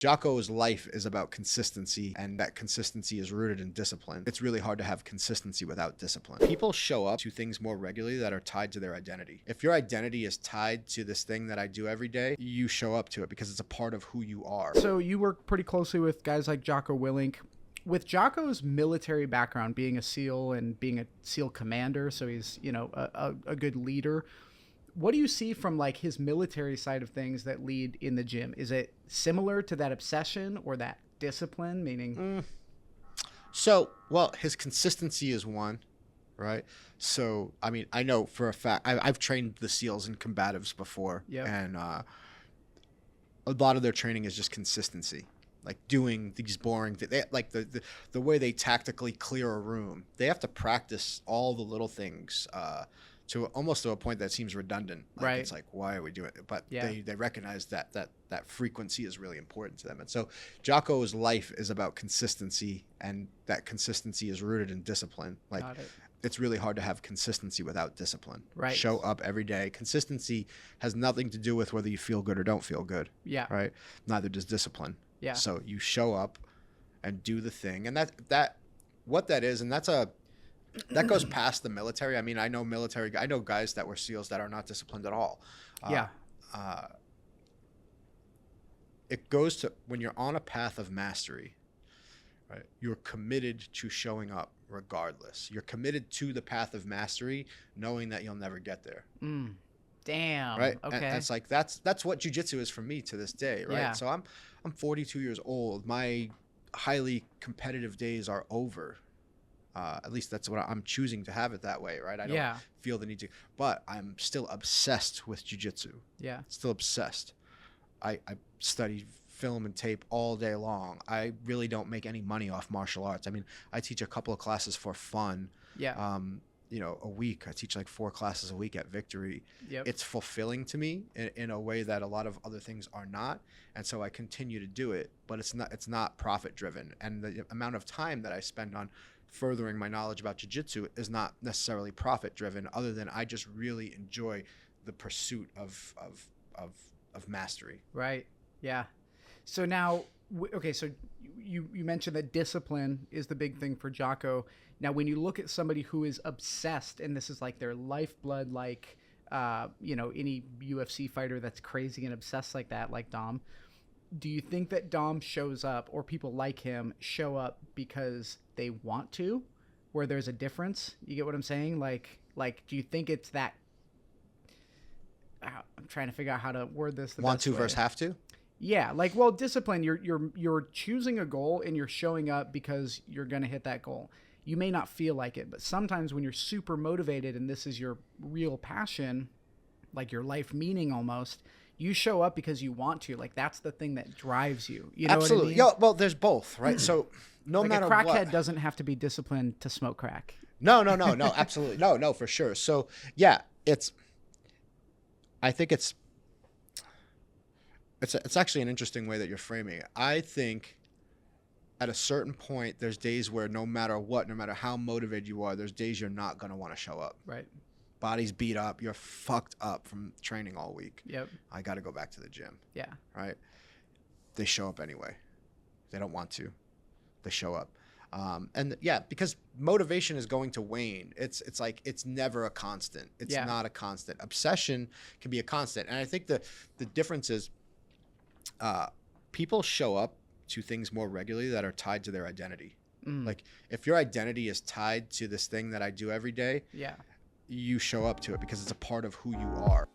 Jocko's life is about consistency, and that consistency is rooted in discipline. It's really hard to have consistency without discipline. People show up to things more regularly that are tied to their identity. If your identity is tied to this thing that I do every day, you show up to it because it's a part of who you are. So you work pretty closely with guys like Jocko Willink. With Jocko's military background, being a SEAL and being a SEAL commander, so he's, a good leader. What do you see from like his military side of things that lead in the gym? Is it similar to that obsession or that discipline? Meaning, his consistency is one, right? So, I mean, I know for a fact, I've trained the SEALs and combatives before, and a lot of their training is just consistency, like doing these boring things. Like the way they tactically clear a room. They have to practice all the little things, to almost to a point that seems redundant. Like, right. It's like, why are we doing it? But they recognize that frequency is really important to them. And so Jocko's life is about consistency, and that consistency is rooted in discipline. Like, it's really hard to have consistency without discipline. Right. Show up every day. Consistency has nothing to do with whether you feel good or don't feel good. Yeah. Right. Neither does discipline. Yeah. So you show up and do the thing. And that goes past the military. I mean, I know guys that were SEALs that are not disciplined at all. It goes to when you're on a path of mastery, right? You're committed to showing up regardless. You're committed to the path of mastery, knowing that you'll never get there. Damn. Right. Okay. And it's like, that's what jiu-jitsu is for me to this day. Right. Yeah. So I'm 42 years old. My highly competitive days are over. At least that's what I'm choosing to have it that way, right? I don't feel the need to, but I'm still obsessed with jiu-jitsu. Yeah. Still obsessed. I study film and tape all day long. I really don't make any money off martial arts. I mean, I teach a couple of classes for fun. Yeah. A week. I teach like 4 classes a week at Victory. Yep. It's fulfilling to me in a way that a lot of other things are not. And so I continue to do it, but it's not profit driven. And the amount of time that I spend on furthering my knowledge about jiu-jitsu is not necessarily profit driven, other than I just really enjoy the pursuit of mastery. Right. Yeah. So now, so you mentioned that discipline is the big thing for Jocko. Now, when you look at somebody who is obsessed, and this is like their lifeblood, like, any UFC fighter that's crazy and obsessed like that, like Dom, do you think that Dom shows up, or people like him show up because they want to, where there's a difference? You get what I'm saying? Like, do you think it's that? I'm trying to figure out how to word this. Want to versus have to? Yeah, discipline. You're choosing a goal and you're showing up because you're gonna hit that goal. You may not feel like it, but sometimes when you're super motivated and this is your real passion, like your life meaning almost, you show up because you want to. Like, that's the thing that drives you. You know Absolutely. what I mean? Well, there's both, right? So no matter what. A crackhead doesn't have to be disciplined to smoke crack. No, absolutely. No, for sure. So yeah, I think it's actually an interesting way that you're framing it. I think at a certain point, there's days where no matter how motivated you are, there's days you're not going to want to show up. Right. Body's beat up. You're fucked up from training all week. Yep. I got to go back to the gym. Yeah. Right. They show up anyway. They don't want to. They show up. Because motivation is going to wane. It's like, it's never a constant. It's not a constant. Obsession can be a constant. And I think the difference is people show up to things more regularly that are tied to their identity. Like, if your identity is tied to this thing that I do every day, you show up to it because it's a part of who you are.